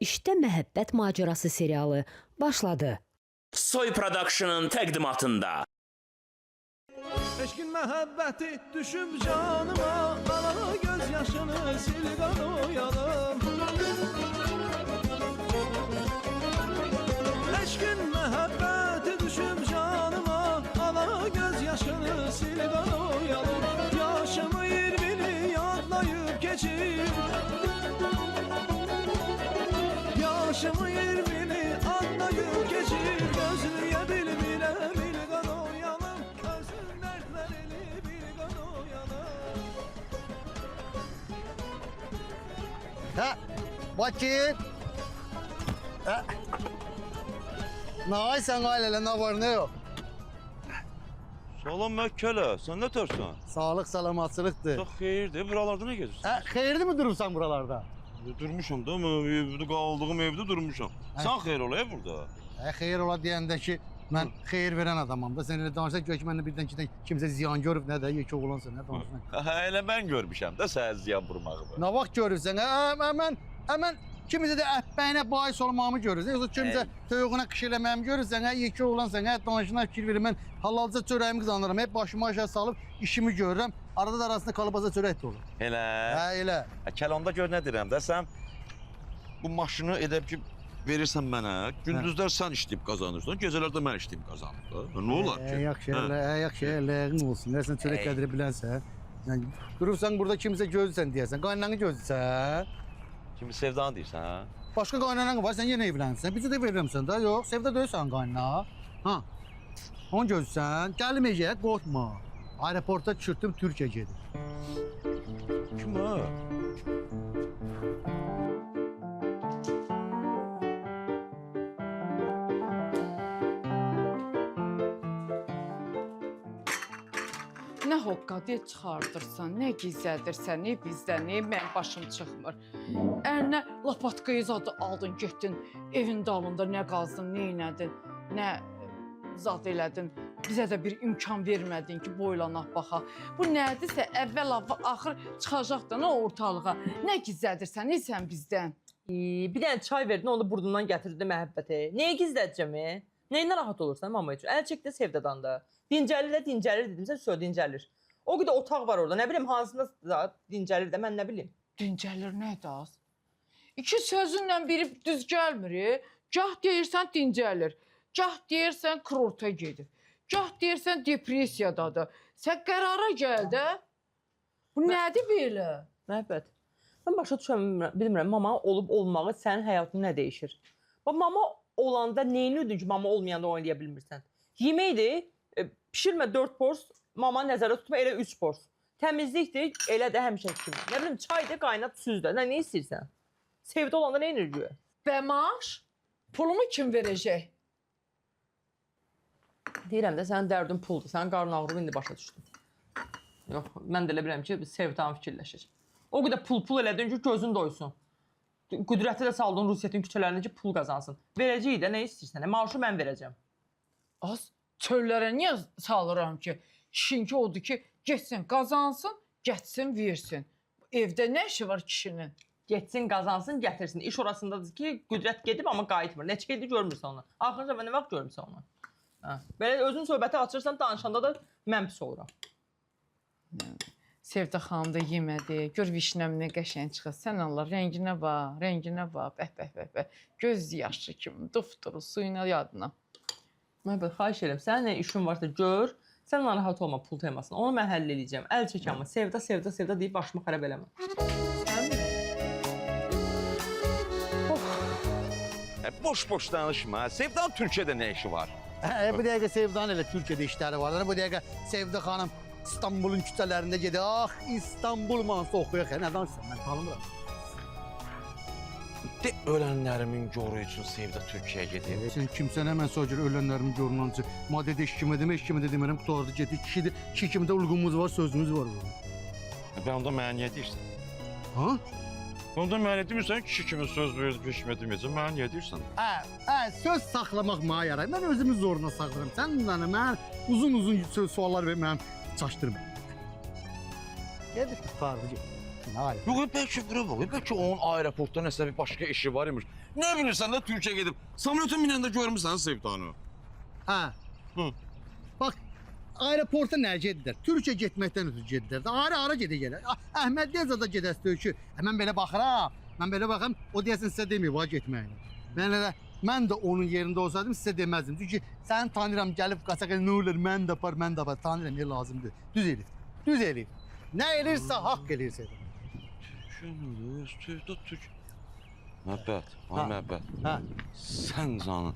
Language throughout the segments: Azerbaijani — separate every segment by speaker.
Speaker 1: İşte Məhəbbət Macerası serialı başladı.
Speaker 2: Soy Production'ın təqdimatında.
Speaker 3: Eşkin məhəbbəti düşüb canıma, ana göz yaşını sil qanoyalım. Eşkin məhəbbəti düşüb canıma, ana göz yaşını sil qanoyalım. Yaşımı 20'ni yadlayıb keçir, yaşımı 20'ni adlayıb keçir, gözlüyə bilmirəm il qanoyalım. Özün dərdlər eli bil qanoyalım.
Speaker 4: Ha, bakayım. Ha. Ne ay sen aileyle ne var ne yok?
Speaker 5: Salam Məkkələ, sən nə tərsən?
Speaker 4: Sağlık salamatçılıktır.
Speaker 5: Çox xeyirdir, buralarda nə gezirsən?
Speaker 4: Ha, hayırlı mı durursan buralarda?
Speaker 5: Durmuşam da, mən evdə qaldığım evdə durmuşam. Sən xeyir olaya burada?
Speaker 4: Hayır ola diyende ki ben hayır veren adamım da. Sen öyle danışsan göçmenle birden iki kimse ziyan görüp ne de yeki oğlansa ne danışsan.
Speaker 5: Elə mən görmüşəm də sənə ziyan vurmağı.
Speaker 4: Ne vakit görürsen hemen kimisi de əhbəyinə bahis olmamı görürsən. Yoksa kimse tövüğüne kış eləməyimi görürsən. Yeki oğlansan, danışına fikir verir. Ben halalca çörəyimi kazanırım. Hep başımı aşağı salıp işimi görürüm. Arada da arasında kalıbaza çörək de olur.
Speaker 5: Elə?
Speaker 4: Ha elə.
Speaker 5: Kəlanda gör nə deyirəm də, sən bu maşını edib ki, verirsən mənə, gündüzlər sən işləyib qazanırsan, gecələrdə mən işləyib qazanırsan. Nə olar ki?
Speaker 4: Yaxşı eləyin olsun. Sən çörək qədri bilənsən. Yəni durursan burada kimsə gözlsən deyəsən. Qaynananı gözlsən.
Speaker 5: Kimi sevdanı deyirsən, hə?
Speaker 4: Başqa qaynanan var, sən yenə evlənsən. Bizə də verirəm sən də. Yox, sevdə deyilsən qaynana. Ha. Onu gözlsən. Gəlməyəcək, qorxma. Aeroporta çırtdım Türkiyə gedir.
Speaker 5: Kim ha?
Speaker 6: Nə hoqqadı çıxardırsan, nə gizlədirsən, nə bizdən, nə mən başım çıxmır. Əlinə lapatkayı zadı aldın, getdin, evin dalında nə qazdın, nə inədin, nə zad elədin. Bizə də bir imkan vermədin ki, boylanaq baxaq. Bu nədirsə, əvvəl axır çıxacaq da nə ortalığa. Nə gizlədirsən, nə sən bizdən?
Speaker 7: Bir dənə çay verdin, onu burnundan gətirdi məhəbbəti. Nəyə gizlədəcəm? Nəyinə rahat olursan mama üçün? Əl çəkdə sevdadan da. Dincəlir dedimsə, söz dincəlir. O qədər otaq var orada, nə bilim, hansında dincəlir də, mən nə bilim.
Speaker 6: Dincəlir nədir az? İki sözünlə biri düz gəlmir. Gah deyirsən dincəlir, gah deyirsən kurorta gedir, gah deyirsən depressiyadadır. Sən qərara gəl də. Bu nədir belə?
Speaker 7: Məhəbbət, mən başa düşəm, bilmirəm, mama olub olmağı sənin həyatını nə dəyişir? Mama olanda neyini ödün ki, mama olmayanda oynaya bilmirsən? Yeməkdir, pişirmə 4 pors, mama nəzərə tutma, elə 3 pors. Təmizlikdir, elə də həmişə kimi. Nə bilim, çaydır, qaynat, süzdür. Nə istəyirsən? Sevdə olanda nə inir?
Speaker 6: Bəmaş, pulumu kim verəcək?
Speaker 7: Deyirəm də, sənin dərdin puldur, sənin qarın ağrını indi başa düşdüm. Yox, mən də elə bilirəm ki, sevdan fikirləşir. O qədər pul elədin ki, gözün doysun. Qüdrəti də saldın Rusiyyətin küçələrində ki, pul qazansın. Verəcəyik də, nə istəyirsən? Maaşı mən verəcəm.
Speaker 6: Az çöllərə niyə salıram ki? Kişinki odur ki, getsin, qazansın, getsin, versin. Evdə nə işi var kişinin?
Speaker 7: Getsin, qazansın, gətirsin. İş orasındadır ki, qüdrət gedib, amma qayıtmır. Neçə gedir, görmürsən onu. Axırıncə nə vaxt görmürsən onu? Belə özün söhbəti açırsan, danışanda da mən pis oluram.
Speaker 6: Sevda xanım da yemədi. Gör vişnəm nə qəşəng çıxır. Sən Allah, rənginə bax, bəh. Göz yaşı kimi, dufduru, suyuna yadına.
Speaker 7: Məhəbbət, xahiş edirəm, sənin nə işin varsa gör, sən narahat olma pul temasını. Onu mən həll edəcəm. Əl çək amma, sevda deyib başımı xarab eləmə.
Speaker 5: Boş danışma. Sevdanın Türkiyədə nə işi var?
Speaker 4: Bu dəqiqə Sevdanın elə Türkiyədə işləri var. Bu dəqiqə Sevda xanım İstanbul'un küçələrində gedir. Ah, İstanbul manası oxuyaq. Nə danışsan, mən tanımıram.
Speaker 5: De ölənlərimin göru üçün Sevda Türkiyəyə gedir.
Speaker 4: Sən kimsən həmən sağır ölənlərimin görünəncə. Madədə eşkimə demərəm, qutardı gedir. Kişi kimi də ulğumuz var, sözümüz var.
Speaker 5: Ben onda mənə niyə deyirsən?
Speaker 4: Ha?
Speaker 5: Onda mənə demirsən, kişi kimi söz verib eşkimə deməyəcəm, mənə niyə deyirsən?
Speaker 4: Söz saxlamaq mənə yarar. Mən özümü zoruna saxlayıram. Sən mən uzun suallar ver, mənim çaşdırma. Gedir, qutardı gedir.
Speaker 5: Yox, bəlkə bura bax, bəlkə onun aeroportda nəsə bir başqa işi var imiş. Nə bilirsən də Türkiyə gedib. Samolyota minəndə görmüsən Sevdanı.
Speaker 4: Hə.
Speaker 5: Hı.
Speaker 4: Bax, aeroporta nə gedirlər? Türkiyə getməkdən ötürü gedirlər. Ara gedə gələ. Əhməd Nezada gedəsə ki, mən belə baxıram. Mən belə baxım, o deyəsən sizə demir var getməyini. Mən də onun yerində olsaydım sizə deməzdim. Çünki səni tanıyıram, gəlib qaçaq nə olur, mən də apar, tanıyıram, yer lazımdır. Düz elif. Düz elif. Nə elirsə haqq elirsə.
Speaker 5: Türk. Məhəbbət, məhəbbət.
Speaker 4: Hə.
Speaker 5: Sən canın.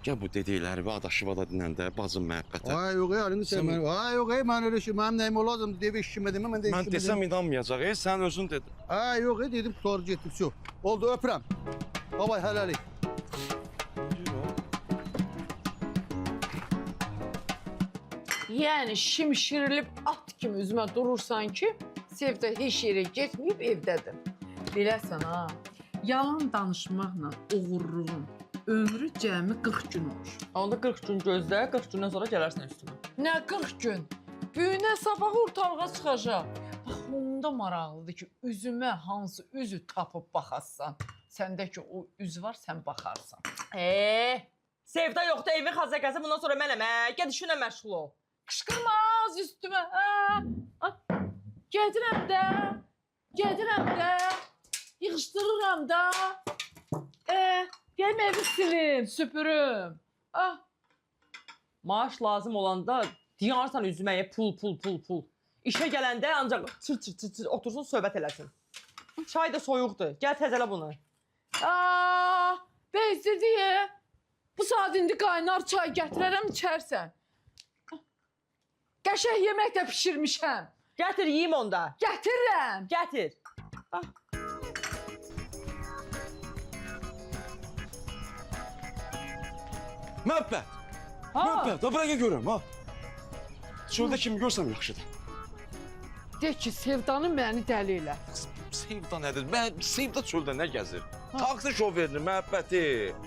Speaker 5: Gəl bu dedikləri və adaşı vada dinəndə bacım məhəbbətə.
Speaker 4: Ay yox, əlini sevmən. Ay yox, mən elə şey, mənim nəyim lazımdır, dev işimə demə, mən də işimə
Speaker 5: Mən desəm inanmayacaq, sən özün dedin.
Speaker 4: Ay yox, dedim, sonra getdik, çox. Oldu, öpürəm. Babay, hələlik.
Speaker 6: Yəni şimşirilib at kimi üzümə durursan ki, Sevda heç yerə getməyib evdədir. Biləsən ha, yalan danışmaqla oğurluğun ömrü cəmi 40 gün olur.
Speaker 7: Onda 40 gün gözlə, 40 gündən sonra gələrsən üstümə.
Speaker 6: Nə 40 gün? Büyünə sabah ortalığa çıxacaq. Bax, onda maraqlıdır ki, üzümə hansı üzü tapıb baxasan. Səndəki o üz var, sən baxarsan.
Speaker 7: Sevda yoxdur, evin xazəkəsi, bundan sonra mənəm, gəl işinə məşğul ol.
Speaker 6: Qışqırmaz üstümə, Gedirəm də, yığışdırıram da. Gəlmə evi silim, süpürüm.
Speaker 7: Maaş lazım olanda diyarsan üzməyə pul. İşə gələndə ancaq çır otursun, söhbət eləsin. Çay da soyuqdur, gəl təzələ bunu.
Speaker 6: Bezdirdi ya. Bu saat indi qaynar çay gətirərəm, içərsən. Qəşəng yemək də pişirmişəm.
Speaker 7: Gətir, yiyim onda.
Speaker 6: Gətirirəm.
Speaker 7: Gətir.
Speaker 5: Məhəbbət. Məhəbbət, da bıraqa görüm, ha. Çöldə kimi görsəm yaxşıdır.
Speaker 6: De ki, Sevdanı məni dəli elə.
Speaker 5: Sevda nədir? Sevda çöldə nə gəzir? Taksi şoferini, məhəbbəti.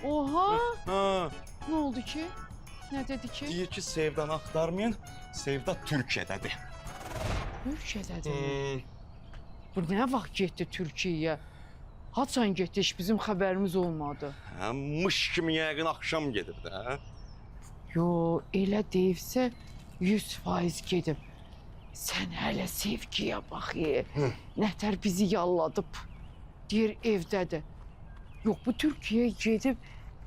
Speaker 6: Oha,
Speaker 5: Ha.
Speaker 6: nə oldu ki? Nə dedi ki?
Speaker 5: Deyir ki, Sevdanı axtarmayın, Sevda Türkiyədədir.
Speaker 6: Türkiyədədir. Bu nə vaxt getdi Türkiyəyə? Haçan getdi, heç bizim xəbərimiz olmadı.
Speaker 5: Hə, mış kimi yəqin axşam gedir də.
Speaker 6: Yo, elə deyibsə 100% gedib. Sən hələ sevgiyə bax, nətər bizi yalladıb. Deyir, evdədir. Yox, bu Türkiyəyə gedib,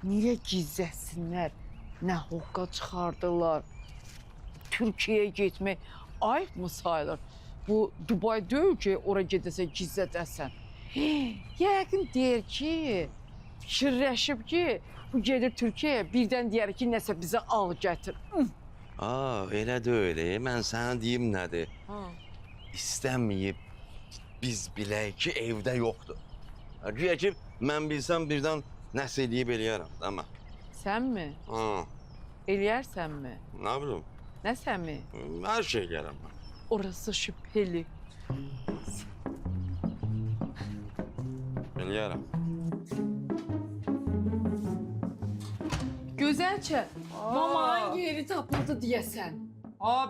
Speaker 6: niyə gizləsinlər? Nə hoqqa çıxardılar? Türkiyəyə getmək ayıb mı sayılır? Bu Dubai deyil ki, ora gedəsən, gizlədəsən. Yəqin deyir ki, fikirləşib ki, bu gedir Türkiyəyə, birdən deyər ki, nəsə bizə al gətir.
Speaker 5: Elə deyil, mən sənə deyim nədir? İstəməyib biz bilək ki, evdə yoxdur. Güya ki, mən bilsəm birdən nəsə eləyib eləyərəm, değil mi?
Speaker 6: Sən mi? Eləyərsən mi?
Speaker 5: Nə bilim,
Speaker 6: Nə sən mi?
Speaker 5: hər şey eləyərəm mən.
Speaker 6: Orası şübhəli.
Speaker 5: Eləyərəm.
Speaker 6: Gözəlçə, mamanın yeri tapıldı deyəsən.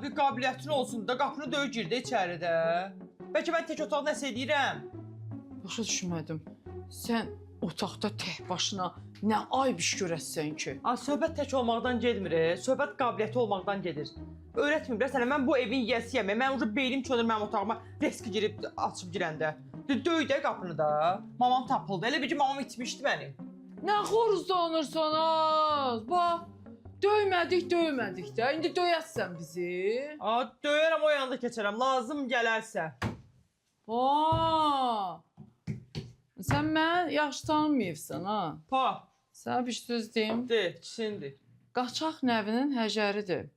Speaker 7: Bir qabiliyyətin olsun da, qapını döy girdi içəridə. Bəlkə mən tək otaq nəsə edirəm.
Speaker 6: Başa düşmədim. Sən otaqda tək başına nə ayb iş görəsən ki?
Speaker 7: Söhbət tək olmaqdan getmir, söhbət qabiliyyəti olmaqdan gedir. Öyrətməyiblər sənə, mən bu evin yiyəsiyəm, mən uca beynim çönür mənim otağıma reski girib açıb girəndə. Döy də qapını da, mamam tapıldı, elə bir ki mamam itmişdi məni.
Speaker 6: Nə xoruz danırsan az? Bax, döymədik də, indi döyəsən bizi.
Speaker 7: Döyərəm, o yanda keçərəm, lazım gələrsə.
Speaker 6: Sən mən yaxşı tanımayıbsan, ha? Sənə bir söz deyim.
Speaker 7: Kisindir.
Speaker 6: Qaçaq nəvinin həcəridir.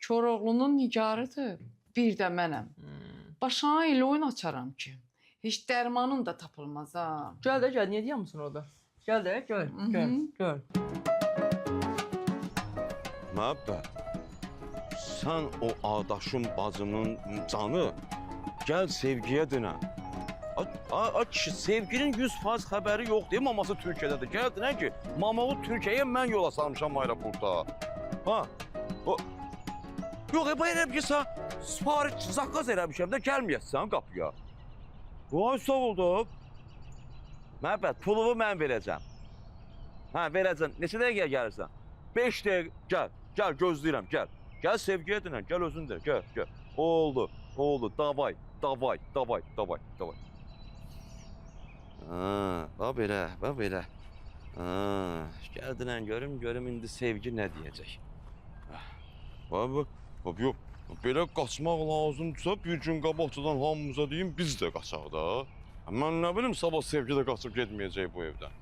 Speaker 6: Koroğlunun nigarıdır, bir də mənəm. Başına ilə oyun açaram ki, heç dərmanın da tapılmaz, ha?
Speaker 7: Gəl də, gəl, niyə deyəmsin orada? Gəl də, gəl.
Speaker 5: Məhəbbət, sən o adaşın bacının canı, gəl sevgiyə dönən. Kişi, sevginin 100% xəbəri yoxdur, maması Türkiyədədir. Gəl dönən ki, mamalı Türkiyəyə mən yola salmışam aeroporta. Yox, bayram ki, sən sipariş, zaqqaz eləmişəm də gəlməyəsən qapıya. Vay, sağ oldu. Məhəbbət, pulumu mən verəcəm. Hə, verəcəm. Neçə dəqiqəyə gəlirsən? 5 dəqiqə. Gəl, gəl gözləyirəm, gəl. Gəl sevgiyə dinən, gəl özün də, gəl, gəl. Oldu, oldu. Davay, davay, davay, davay, davay. Bax belə, bax belə. Gəl dinən görüm indi sevgi nə deyəcək. Bax, yox. Belə qaçmaq lazımdırsa bir gün qabaqcadan hamımıza deyim biz də qaçaq da. Mən nə bilim sabah sevgi də qaçıb getməyəcək bu evdən.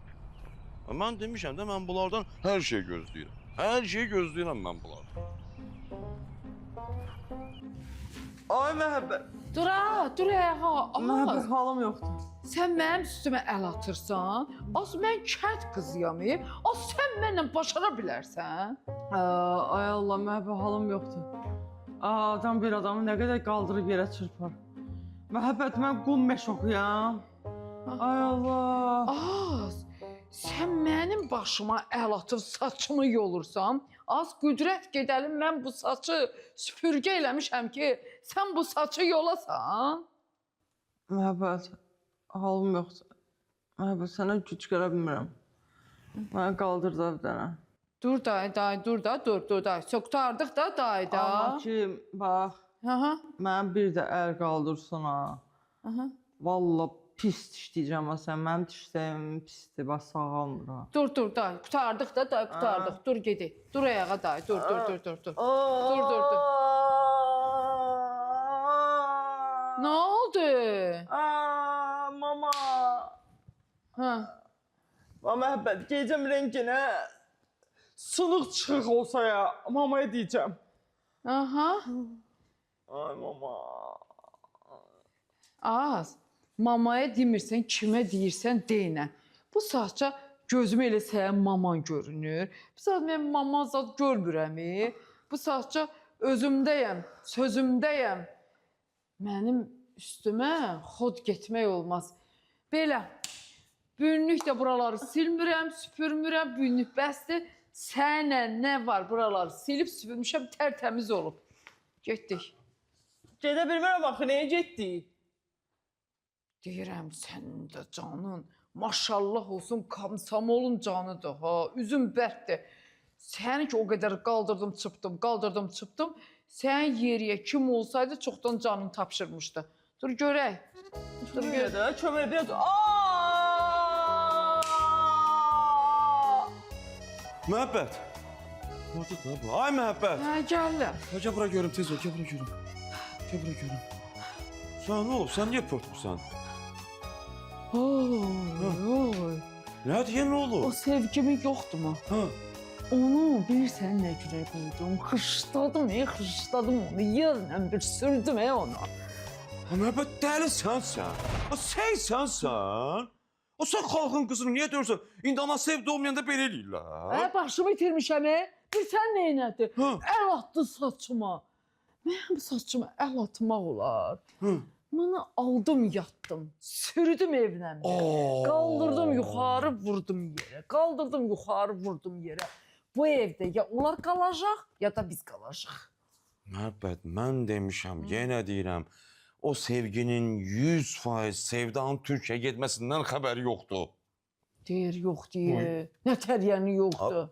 Speaker 5: Mən demişəm də mən bunlardan hər şey gözləyirəm. Hər şeyi gözləyirəm mən bunlardan.
Speaker 7: Ay məhəbbət.
Speaker 6: Dur ayağa.
Speaker 7: Məhəbbət
Speaker 6: Az.
Speaker 7: halım yoxdur.
Speaker 6: Sən mənim üstümə əl atırsan, az mən kənd qızıyam, az sən mənlə başara bilərsən.
Speaker 7: Ay Allah, məhəbbət halım yoxdur. Adam bir adamı nə qədər qaldırıb yerə çırpar. Məhəbbət, mən qul məşoquyam. Ay Allah.
Speaker 6: Az, sən mənim başıma əl atıb saçımı yolursan, az qüdrət gedəlim mən bu saçı süpürgə eləmişəm ki, sən bu saçı yolasan.
Speaker 7: Məhəbbət, halım yoxdur. Məhəbbət, sənə güc görə bilmirəm. Mənə qaldır da bir dənə.
Speaker 6: Dur dur da. Söktardıq da dayda.
Speaker 7: Amma ki, bax, mən bir də əl qaldırsana. Vallahi pis dişləyəcəm sən. Mənim dişlərim pisdir, bax sağalmır ha.
Speaker 6: Dur da. Qutardıq da, qutardıq. Dur gedək. Dur ayağa day. Dur. Dur. Nə oldu?
Speaker 7: Mama. Məhəbbət, gecəm renginə sınıq çıxıq olsa ya, mamaya deyəcəm.
Speaker 6: Aha.
Speaker 7: Ay mama.
Speaker 6: Az. Mamaya demirsən, kimə deyirsən deyinə. Bu saatca gözümə elə sənin maman görünür. Bu saat mən mama zat görmürəm. Bu saatca özümdəyəm, sözümdəyəm. Mənim üstümə xod getmək olmaz. Belə, günlük də buraları silmirəm, süpürmürəm, günlük bəsdir. Sənə nə var buraları silib süpürmüşəm, tərtəmiz olub. Getdik.
Speaker 7: Gedə bilmirəm axı, nəyə getdik?
Speaker 6: Deyirəm, sənin də canın, maşallah olsun, komsomolun canıdır ha, üzüm bərkdir. Səni ki o qədər qaldırdım, çıpdım. Sən yeriyə kim olsaydı çoxdan canını tapşırmışdı. Dur görək. Dur
Speaker 7: Görək, kömək biraz.
Speaker 5: Məhəbbət. Orada da bu. Ay məhəbbət.
Speaker 6: Hə, gəlirəm.
Speaker 5: Gəl bura görüm, tez ol, gəl bura görüm. Sən nə olub? Sən niyə pörtmüsən?
Speaker 6: Oy.
Speaker 5: Nədir, nə olub?
Speaker 6: O sevgimi yoxdur mu? Onu bilirsən nə görə qoydum? Xışladım onu. Yerlə bir sürdüm onu.
Speaker 5: Məhəbbət, dəli sənsən. Sənsən. O sən xalqın qızını niyə deyirsən? İndi ana sevdi olmayanda belə eləyirlər.
Speaker 6: Başımı itirmişəm. Bilsən neynədir? Əl atdı saçıma. Mənim saçıma əl atmaq olar. Bunu aldım, yatdım. Sürüdüm evlə. Qaldırdım, yuxarı vurdum yerə. Bu evdə ya onlar qalacaq, ya da biz qalacaq.
Speaker 5: Məhəbbət, mən demişəm, yenə deyirəm. O sevginin 100% sevdanın Türkiyə getməsindən xəbəri yoxdur.
Speaker 6: Deyir, yox deyir. Nə təriyəni yoxdur.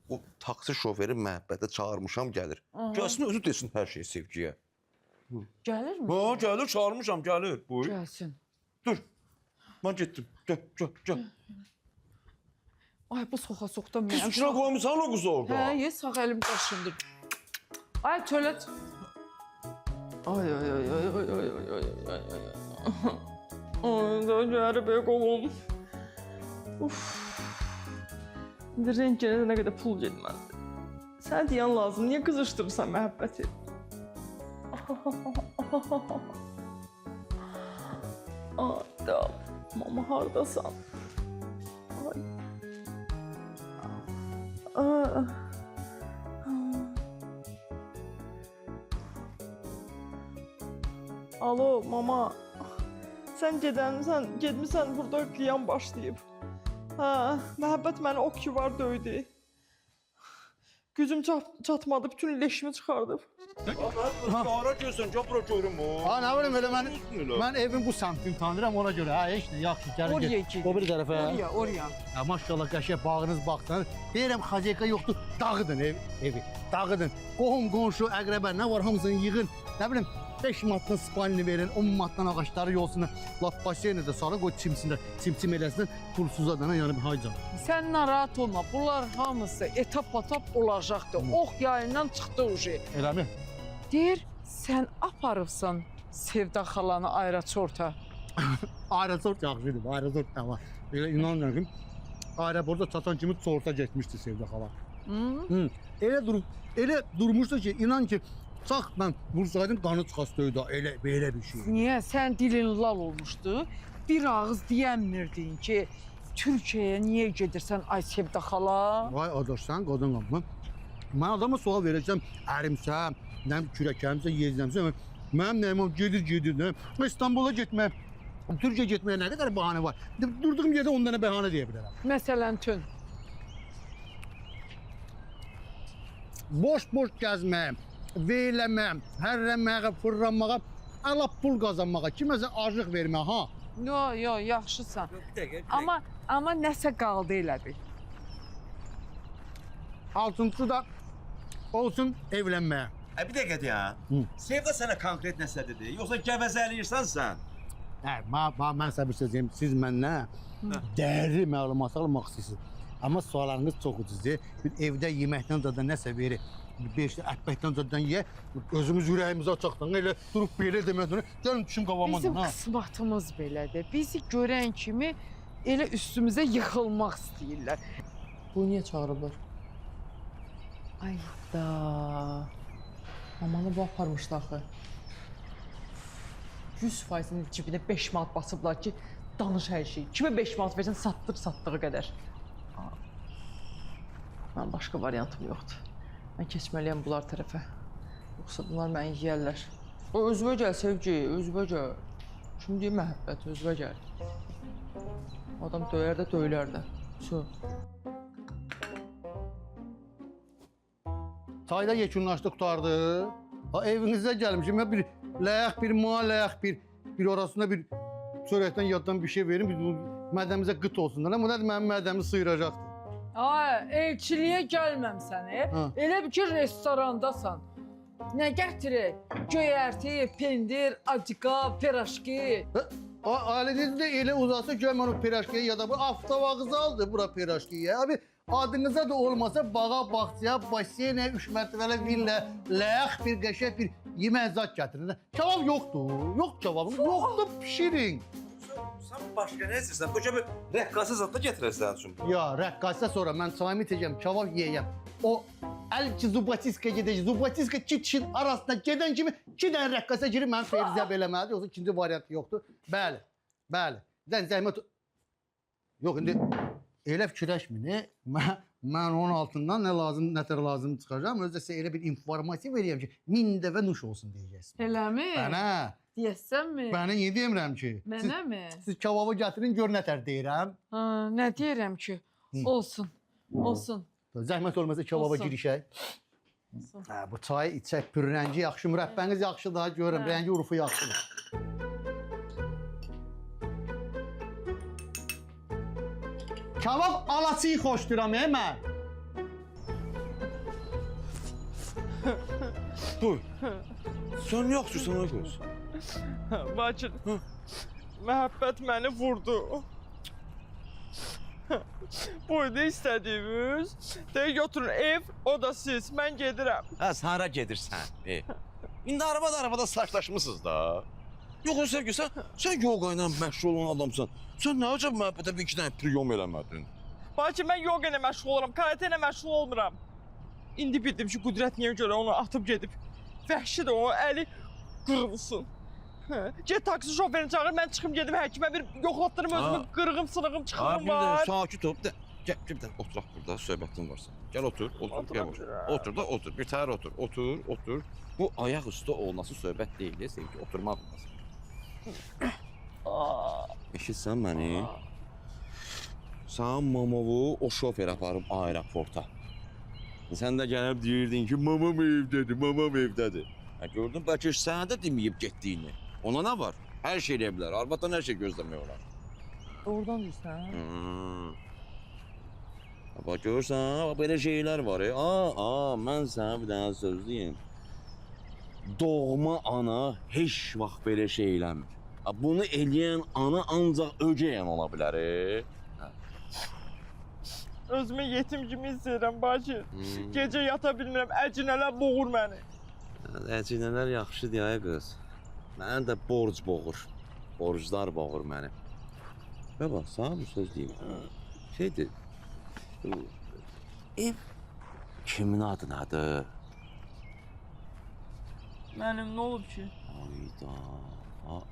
Speaker 5: O taksi şoförü məhəbbətə çağırmışam, gəlir. Gəlsin, özü desin hər şey sevgiyə.
Speaker 6: Gəlirmi?
Speaker 5: Gəlir, çağırmışam, gəlir. Buyur.
Speaker 6: Gəlsin.
Speaker 5: Dur, mən getdim. Gəl.
Speaker 6: Ay, bu soxa-soxda mənim...
Speaker 5: Pis fikrə qoymuşsan o qızı orada.
Speaker 6: Hə, sağ əlim qaşındır. Ay, tölət.
Speaker 7: Ay. Da gəri bəy qolum. İndi renginə də nə qədər pul getməzdi. Sən deyən lazım, niyə qızışdırırsan məhəbbəti? Adam, mama hardasan? Alo, mama. Sən getmisən burada qiyam başlayıb. Hə, məhəbbət məni ok yuvar döydü. Gücüm çatmadı, bütün leşimi çıxardım.
Speaker 5: Qara gözün, gəl bura görüm o.
Speaker 4: Ha, nə bilim elə mən evin bu semtini tanıyıram ona görə. Ha, heç nə, yaxşı gəlin.
Speaker 6: Oraya
Speaker 4: get.
Speaker 6: gedin.
Speaker 4: O bir tərəfə.
Speaker 6: Oraya.
Speaker 4: Ha, maşallah qəşəng bağınız baxsan. Deyirəm xazeyka yoxdur. Dağıdın evi. Dağıdın. Qohum, qonşu, əqrəbə nə var hamısını yığın. Nə bilim 5 manatdan spalini verin, 10 manatdan ağaçları yolsuna. Lap baseyni də sarı qoy çimsim eləsin. Pulsuz adana yəni haycan.
Speaker 6: Sən narahat olma. Bunlar hamısı etap-atap olacaqdır. Ox yayından çıxdı uje.
Speaker 4: Eləmi?
Speaker 6: Deyir, sən aparıbsan Sevda xalanı aeroporta.
Speaker 4: Aeroport yaxşıdır, aeroport tamam. Elə inanmıram. Aeroporta çatan kimi sorta getmişdi Sevda xala. Hı. Elə durmuşdu ki, inan ki, çax mən vursaydım qanı çıxastıydı. Elə belə bir şey.
Speaker 6: Niyə? Sən dilin lal olmuşdu. Bir ağız deyəmmirdin ki, Türkiyəyə niyə gedirsən ay Sevda xala?
Speaker 4: Vay adaşsan, qadın qanmı. Mən adama sual verəcəm, ərimsəm, nəm kürəkəmsə, yezdəmsə, mənim nəyim gedir, nə? İstanbula getmək, Türkiyə getməyə nə qədər bəhanə var. Durduğum yerdə 10 dənə bəhanə deyə bilərəm.
Speaker 6: Məsələn, tün.
Speaker 4: Boş-boş gəzməyəm, veyləməyəm, hərrəməyə, fırlanmağa, əla pul qazanmağa, kiməsə acıq vermək, ha?
Speaker 6: Yo, yaxşısan. Amma nəsə qaldı elə bil.
Speaker 4: Altıncısı da olsun evlənməyə.
Speaker 5: Bir dəqiqə deyə. Sevda sənə konkret nəsə dedi, yoxsa gəvəzələyirsən sən?
Speaker 4: Hə, mən səbir deyim, siz məndən dəyərli məlumat almaq istəyirsiniz. Amma suallarınız çox ucuzdur. Bir evdə yeməkdən zaten nəsə verir. Bir ətbəkdən zaten ye, özümüz ürəyimizi açaqdan, elə durub belə deməkdən, gəlin düşün qavamından.
Speaker 6: Bizim qismatımız belədir. Bizi görən kimi elə üstümüzə yıxılmaq istəyirlər.
Speaker 7: Bu niyə çağırıblar? Ay da. Mamanı bu aparmışdı axı. 100%-nin cibinə 5 manat basıblar ki, danış hər şey. Kimə 5 manat versən, satdığı qədər. Mənim başqa variantım yoxdur. Mən keçməliyəm bunlar tərəfə. Yoxsa bunlar məni yeyərlər. O özümə gəl sevgi, özümə gəl. Kim deyir məhəbbət, özümə gəl. Adam döyər də, döyülər də.
Speaker 4: Çayda yekunlaşdı, qutardı. Evinizə gəlmişim, bir ləyək, bir maləyək, bir orasında bir çörəkdən yaddan bir şey verin, mədəmizə qıt olsun. Bu nədir, mənim mədəmi sıyıracaqdır.
Speaker 6: Ay, elçiliyə gəlməmsən, elə bir ki, restorandasan. Nə gətirir? Göyərti, pendir, acıqa, piraşki.
Speaker 4: Aileniz də elə uzatsa ki, mən o piraşkiyə ya da bu avtovağzaldır bura piraşkiyə. Abi, adınıza da olmasa bağa, baxçaya, basenə, 3 mərtəbəli villə, ləyək bir qəşək bir yemək zat gətirin. Kebab yoxdur, yox kebabım, yoxdur, pişirin.
Speaker 5: Sən başqa nə istəyirsən? Bu kimi rəqqası zat da gətirəsən üçün.
Speaker 4: Ya, rəqqasa sonra mən çayımı içəcəm, kebab yeyəm. O əl ki Zubatiska gedəcək, Zubatiska iki kişinin arasında gedən kimi 2 dənə rəqqasa girib mən feyrizəb eləməlidir, yoxsa ikinci variantı yoxdur. Bəli. Zəhmət... Yox, indi elə fikirləşməyin, mən onun altından nətər lazım çıxacağım, özdə sizə elə bir informasiya verəyəm ki, 1000 dəfə nuş olsun deyəcəksin.
Speaker 6: Eləmi?
Speaker 4: Bənə.
Speaker 6: Deyəsənmi?
Speaker 4: Bənə niyə demirəm ki?
Speaker 6: Mənəmi?
Speaker 4: Siz kebabı gətirin, gör nətər deyirəm.
Speaker 6: Nə deyirəm ki? Olsun.
Speaker 4: Zəhmət olmasa kebaba girişək. Bu çayı içək, pür rəngi yaxşı, mürəbbəniz yaxşı daha görürəm, rəngi urufu yaxşıdır. Kebab alasıyı xoşduram, mən.
Speaker 5: Buyur. Sən nə yaxşısan o göz?
Speaker 7: Lakin məhəbbət məni vurdu. Buydu istədiyimiz. Deyir, götürün ev, o da siz. Mən gedirəm.
Speaker 5: Sən hara gedirsən? İndi arabada saçlaşmışsınız da. Yox, sevgi, sən yoga ilə məşğul olan adamsan. Sən nə acaba məhəbbətə bir iki dənə priyom eləmədin?
Speaker 7: Lakin mən yoga ilə məşğul oluram, karate ilə məşğul olmuram. İndi bildim ki, Qüdrət niyə görə onu atıb gedib. Vəhşi də o əli qırılsın. Get taksi şoferini çağır, mən çıxım gedim həkimə bir yoxlatdırım özümü, qırığım, sınığım, çıxığım var.
Speaker 5: Bir də sakit ol, gəl bir də oturaq burada, söhbətin varsa. Gəl otur, otur da otur, bir təhər otur. Bu ayaq üstə olması söhbət deyil, sevgi, oturmaq olması. Eşitsən məni? Sən mamavu o şofer aparıb aeroporta. Sən də gəlib deyirdin ki, mamam evdədir, mamam evdədir. Gördün, bəlkə sənə də deməyib getdiyini. Ona nə var? Hər şey eləyə bilər, arvaddan hər şey gözləmək olar.
Speaker 7: Doğrudan deyirsən?
Speaker 5: Bax, görürsən, belə şeylər var. Mən sənə bir dənə söz deyim. Doğma ana heç vaxt belə şey eləmir. Bunu eləyən ana ancaq ögəyən ola bilər.
Speaker 7: Özümü yetim kimi hiss edirəm bacı. Gecə yata bilmirəm, əcinələr boğur məni.
Speaker 5: Əcinələr yaxşıdır ay qız. Məni də borc boğur. Borclar boğur məni. Və bax, sana bir söz deyim. Şeydir, ev kimin adınadır?
Speaker 7: Mənim nə olub ki?
Speaker 5: Ayda,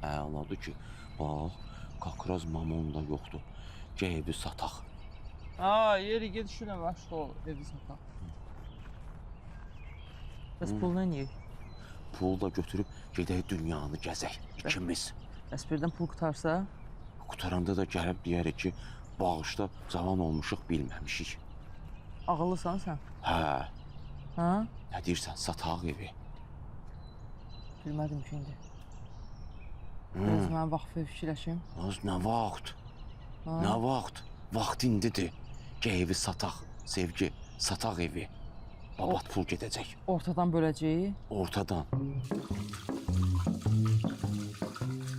Speaker 5: əladır ki, bax, kakraz mamon da yoxdur. Gəl evi sataq.
Speaker 7: Yeri ged şuna başla ol, evi sataq. Bəs pul nə niyə?
Speaker 5: Pul da götürüb gedək dünyanı gəzək, ikimiz.
Speaker 7: Bəs birdən pul qutarsa?
Speaker 5: Qutaranda da gəlib deyərik ki, bağışda cavan olmuşuq, bilməmişik.
Speaker 7: Ağıllısan sən?
Speaker 5: Hə,
Speaker 7: Hə?
Speaker 5: nə deyirsən, sataq evi.
Speaker 7: Bilmədim ki indi. Biraz mən vaxt fikirləşim.
Speaker 5: Nə vaxt?
Speaker 7: Ha?
Speaker 5: Nə vaxt? Vaxt indidir. Gəl evi sataq, sevgi, sataq evi. Babat pul gedəcək.
Speaker 7: Ortadan böləcəyik.
Speaker 5: Ortadan.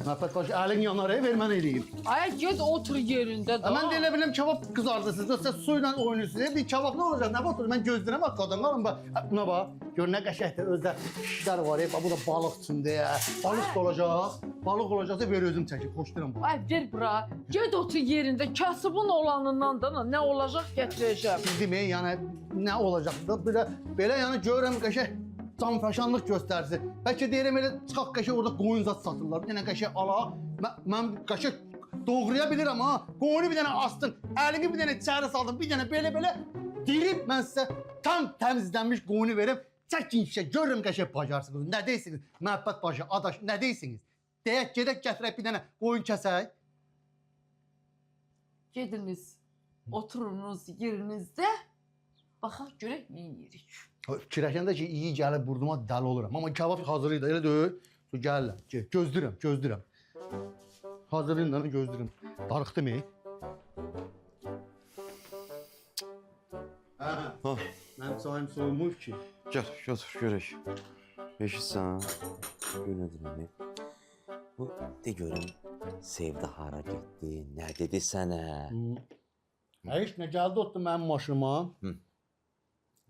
Speaker 4: Məhəbbət başı, əlin yanar, ver mən eləyim.
Speaker 6: Ay get otur yerində da.
Speaker 4: Mən də elə biləm kebab qızardırsınız da siz suyla oynuyorsunuz. Bir kebab nə olacaq? Nə batır? Mən gözləyirəm bax qadınlarım bax. Buna bax. Gör nə qəşəngdir. Özdə şişlər var. Bax bu da balıq üçündür. Balıq da olacaq. Balıq olacaqsa ver özüm çəkib. Xoşlayıram bax.
Speaker 6: Ay ver bura. Get otur yerində. Kasıbın olanından da nə olacaq gətirəcəm.
Speaker 4: Demək, yəni nə olacaq da belə yəni görürəm qəşəng canfəşanlıq göstərisi. Bəlkə deyirəm elə çıxaq qəşəng orada qoyun zat satırlar. Bir dənə qəşəng alaq. Mən qəşəng doğraya bilirəm ha. Qoyunu bir dənə astın, əlini bir dənə içəri saldın, bir dənə belə dirib mən sizə tam təmizlənmiş qoyunu verəm. Çəkin işə, görürəm qəşəng bacarsınız. Nə deyirsiniz? Məhəbbət başı, adaş, nə deyirsiniz? Deyək, gedək gətirək bir dənə qoyun kəsək.
Speaker 6: Gediniz, oturunuz yerinizdə. Baxaq görək nə yeyirik.
Speaker 4: Fikirləşəndə ki, iyi gəlib burnuma dəli oluram. Amma kebab hazır idi, elə deyil. Su gəlirəm, gözləyirəm. Hazırlayın da, gözləyirəm. Darıxdım, Mənim çayım soğumuş ki.
Speaker 5: Gəl, götür, görək. Eşitsən, görədirəm. Bu, de görüm, Sevda hara getdi, nə dedi sənə?
Speaker 4: Heç nə gəldi, otdu mənim maşıma.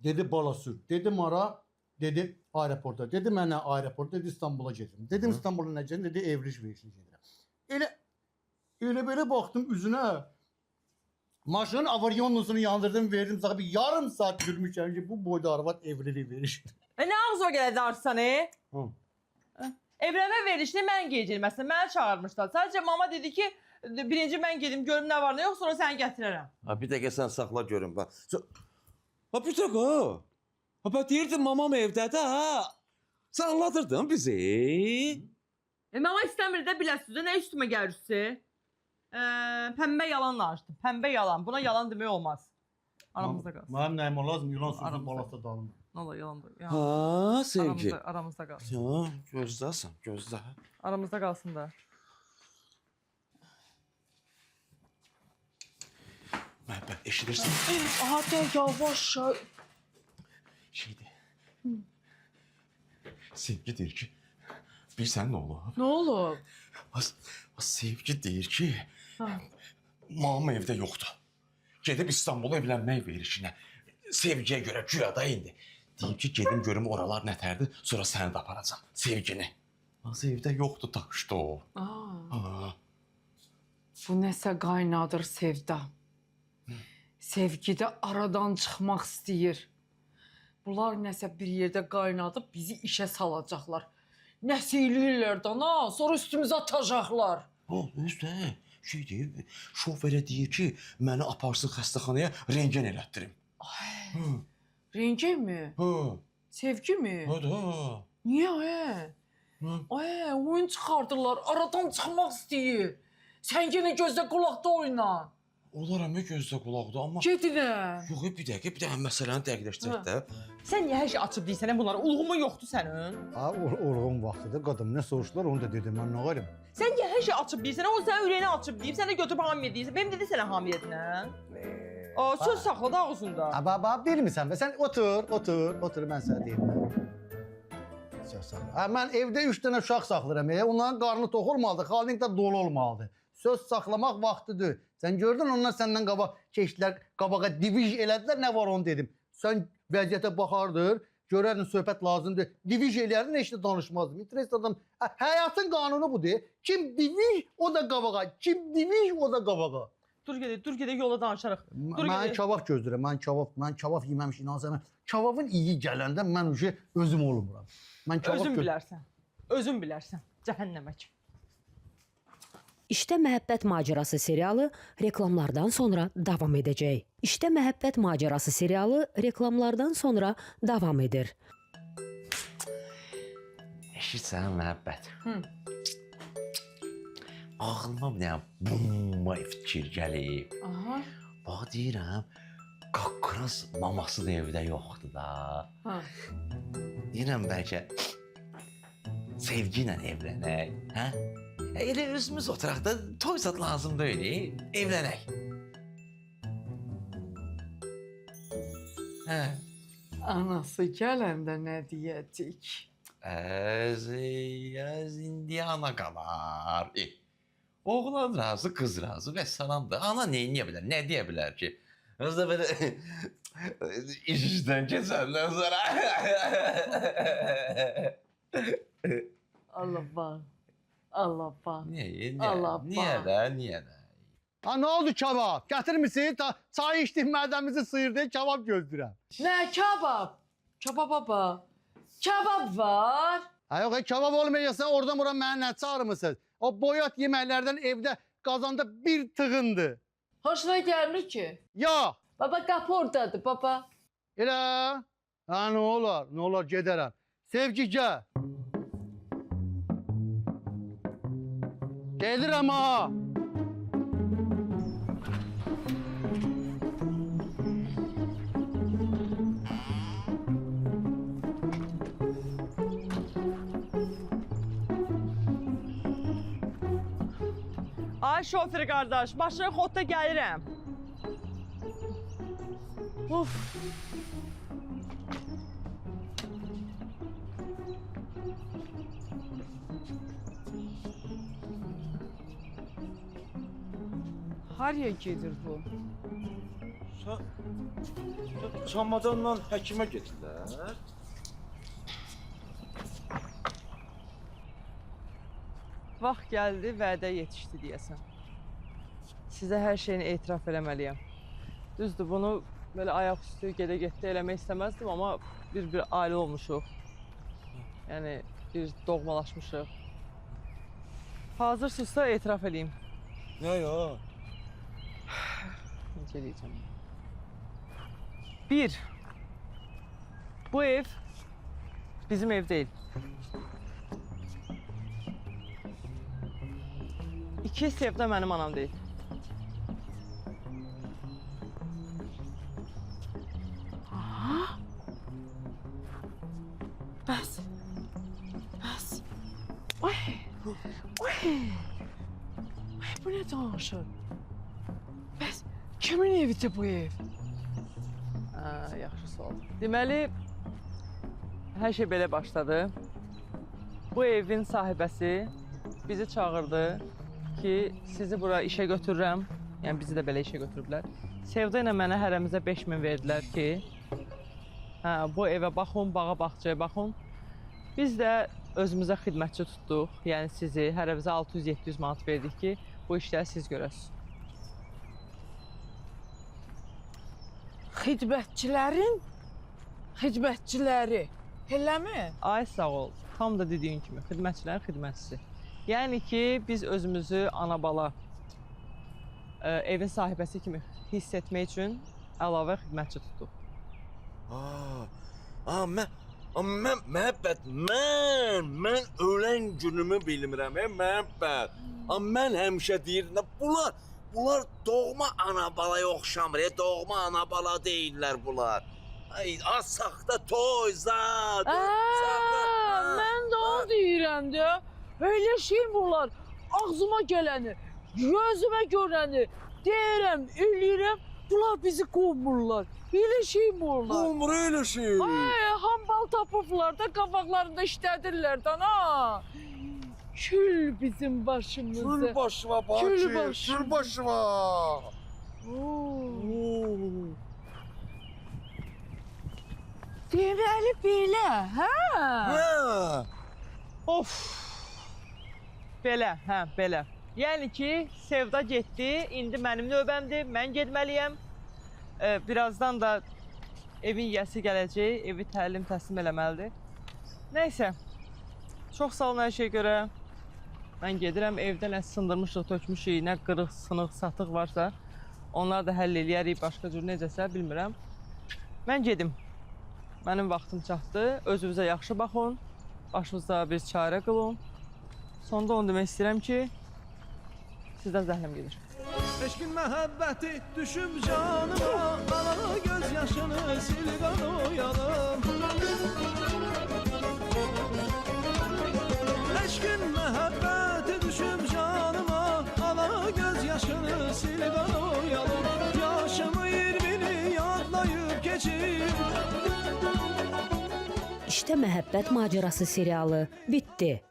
Speaker 4: Dedi bala sür, dedi Mara, dedi aeroporta, dedi mənə aeroporta, dedi İstanbul'a gedirəm. Dedim İstanbul'a nə gedirəm, dedi Evriş verişini gedirəm. Elə belə baxdım üzünə. Maşının avaryonlusunu yandırdım, verdim sana bir yarım saat gülmüşəm ki, bu boyda arvad evliliği verir.
Speaker 7: Nə ağzına gələcək arsan, Evlənmə verişini mən gecəyim, məsələn, mənə çağırmışlar. Sadəcə mama dedi ki, birinci mən gedim, görüm nə var, nə yox, sonra səni gətirərəm.
Speaker 5: Bir dəqiqə sən saxla görüm, bax. Bir dəqiqə, bax, deyirdin mamam evdədir, ha? Sən anladırdın bizi.
Speaker 7: Mama istəmir də biləsiniz, nə üstümə gəlirsə? Pəmbə yalanla açdım, pəmbə yalan. Buna yalan demək olmaz. Aramızda qalsın.
Speaker 4: Mənim nəyim lazım, yılan sözün balası dalım.
Speaker 7: Nə ola yalan da.
Speaker 5: Ha, sevgi.
Speaker 7: Aramızda qalsın.
Speaker 5: Ya, gözləsən, gözlə.
Speaker 7: Aramızda qalsın da.
Speaker 5: Məhəbbət, eşidirsən?
Speaker 6: Aha de yavaş.
Speaker 5: Şeydir. Sevgi deyir ki, bilsən nə olub?
Speaker 6: Nə olub?
Speaker 5: Sevgi deyir ki, mamam evdə yoxdur. Gedib İstanbul'a evlənmək verişinə. Sevgiyə görə güya da indi. Deyib ki, gedim görüm oralar nətərdir, sonra səni də aparacam, sevgini. Az evdə yoxdur, daşdı o.
Speaker 6: Bu nəsə qaynadır Sevda. Sevgidə aradan çıxmaq istəyir. Bunlar nəsə bir yerdə qaynadıb bizi işə salacaqlar. Nəsə eləyirlər də, sonra üstümüzə atacaqlar.
Speaker 5: Özdə, şey deyir, şoförə deyir ki, məni aparsın xəstəxanaya rentgen elətdirim.
Speaker 6: Rentgen mi? Sevgi mi? Niyə? Oyun çıxardırlar, aradan çıxmaq istəyir. Sən yenə gözlə qulaqda oyna.
Speaker 5: Olaram gözdə qulaqda, amma
Speaker 6: Gedirəm.
Speaker 5: yox, bir dəqiqə məsələni dəqiqləşdirək də.
Speaker 7: Sən niyə hər şey açıb deyirsən bunlara? Ulğumun yoxdur sənin.
Speaker 4: Ha, urğun vaxtıdır. Qadın nə soruşdular, onu da dedim. Mən nə qarım?
Speaker 7: Sən niyə hər şey açıb deyirsən? O sənin ürəyini açıb deyib, sən də götürüb hamiyə deyirsən. Benim dedi sənə hamiyətinə. Söz saxla da ağzında.
Speaker 4: Baba, bilmirsən və sən otur, mən sənə deyim. Söz saxla. Ha, mən evdə 3 dənə uşaq saxlayıram. Onların qarnı tox olmalıdır, xalink də dolu olmalıdır. Söz saxlamaq vaxtıdır. Sən gördün, onlar səndən qabaq keçdilər, qabağa divij elədilər, nə var onu dedim. Sən vəziyyətə baxardın, görərdin söhbət lazımdır. Divij eləyərdin, heç də danışmazdım. İnteres adam, həyatın qanunu budur. Kim divij, o da qabağa. Kim divij, o da qabağa.
Speaker 7: Dur gedək yola danışarıq. Dur
Speaker 4: Mən
Speaker 7: gedək.
Speaker 4: kabab gözləyirəm. Mən kabab yeməmiş inansan. Kababın iyi gələndə mən uje özüm olmuram. Mən kabab
Speaker 7: Özün bilərsən. Özün bilərsən. Cəhənnəmə ki.
Speaker 1: İşte Məhəbbət Macerası serialı reklamlardan sonra davam edəcək. İşte Məhəbbət Macerası serialı reklamlardan sonra davam edir.
Speaker 5: Eşitsən məhəbbət. Ağlıma bir dənə bomba fikir gəlib.
Speaker 6: Aha.
Speaker 5: Bax deyirəm, qaqqraz maması da evdə yoxdur da.
Speaker 6: Ha.
Speaker 5: Deyirəm bəlkə sevgi ilə evlənək, hə? Elə özümüz oturaq da toy zad lazım deyil, evlənək. Hə.
Speaker 6: Anası gələndə nə deyəcək?
Speaker 5: Az indi ana qalar. Oğlan razı, qız razı və salamdır. Ana neyə bilər, nə deyə bilər ki? Öz də belə işdən keçəndən sonra.
Speaker 6: Allah var. Allah var.
Speaker 5: Niyə də?
Speaker 4: Ha, nə oldu kabab? Gətirmisin? Çay içdik, mədəmizi sıyırdı, kabab gözləyirəm.
Speaker 6: Nə kabab? Kabab baba. Kabab var.
Speaker 4: Ha, yox, kabab olmayacaqsa oradan bura mənə nə çağırmısınız? O boyat yeməklərdən evdə qazanda bir tığındır.
Speaker 6: Hoşuna gəlmir ki?
Speaker 4: Yox.
Speaker 6: Baba qapı oradadır baba.
Speaker 4: Elə? Ha, nə olar, gedərəm. Sevgi, gəl. Gedirəm ha.
Speaker 7: Ay şofer qardaş, maşının xodda gəlirəm. Uf.
Speaker 6: Haraya gedir bu?
Speaker 5: Çamadanla həkimə getdilər.
Speaker 7: Vaxt gəldi, vədə yetişdi deyəsən. Sizə hər şeyini etiraf eləməliyəm. Düzdür, bunu belə ayaqüstü gedə-getdə eləmək istəməzdim, amma bir ailə olmuşuq. Yəni, bir doğmalaşmışıq. Hazırsınızsa etiraf eləyim.
Speaker 5: Nə ya?
Speaker 7: Necə deyəcəm? 1. Bu ev bizim ev deyil. 2. Sevda mənim anam deyil.
Speaker 6: Bəs. Ay. Bu nə danışır? Bəs kimin evidir bu ev?
Speaker 7: Yaxşı sual. Deməli, hər şey belə başladı. Bu evin sahibəsi bizi çağırdı ki, sizi bura işə götürürəm. Yəni, bizi də belə işə götürüblər. Sevda ilə mənə hərəmizə 5000 verdilər ki, bu evə baxın, bağa bağçaya baxın. Biz də özümüzə xidmətçi tutduq. Yəni, sizi hərəmizə 600-700 manat verdik ki, bu işləri siz görəsiniz.
Speaker 6: Xidmətçiləri, eləmi?
Speaker 7: Ay sağ ol, tam da dediyin kimi, xidmətçilərin xidmətçisi. Yəni ki, biz özümüzü ana-bala evin sahibəsi kimi hiss etmək üçün əlavə xidmətçi tutduq.
Speaker 5: Məhəbbət, mən ölən günümü bilmirəm, məhəbbət. Mən həmişə deyirdim, bunlar doğma ana balaya oxşamır. Doğma ana bala deyirlər bunlar. Ay, az saxta toy, zad.
Speaker 6: Mən də onu deyirəm də. Elə şey mi olar? Ağzıma gələni, gözümə görəni deyirəm, eləyirəm. Bunlar bizi qovmurlar. Elə şey mi olar?
Speaker 5: Olmur elə şey.
Speaker 6: Ay, hambal tapıblar da qabaqlarında işlədirlər də ha. Kül bizim başımıza.
Speaker 5: Kül başıma bacı,
Speaker 6: Kül başıma.
Speaker 5: kül başıma.
Speaker 6: Deməli belə, hə?
Speaker 5: Hə.
Speaker 7: Of. Belə, hə, belə. Yəni ki, Sevda getdi, indi mənim növbəmdir, mən getməliyəm. Birazdan da evin yiyəsi gələcək, evi təlim təslim eləməlidir. Nəysə, çox sağ olun hər şeyə görə. Mən gedirəm, evdə nə sındırmışıq, tökmüşük, nə qırıq, sınıq, satıq varsa, onları da həll eləyərik, başqa cür necəsə, bilmirəm. Mən gedim. Mənim vaxtım çatdı, özünüzə yaxşı baxın, başınızda bir çarə qılın. Sonda onu demək istəyirəm ki, sizdən zəhləm gedir.
Speaker 3: Eşkin məhəbbəti düşüb canıma, ala göz yaşını sil qan oyalım. Eşkin məhəbbəti düşüb canıma, ala göz yaşını sil qan oyalım. Yaşımı 20'ni yadlayıb keçib.
Speaker 1: İşte Məhəbbət Macerası serialı bitti.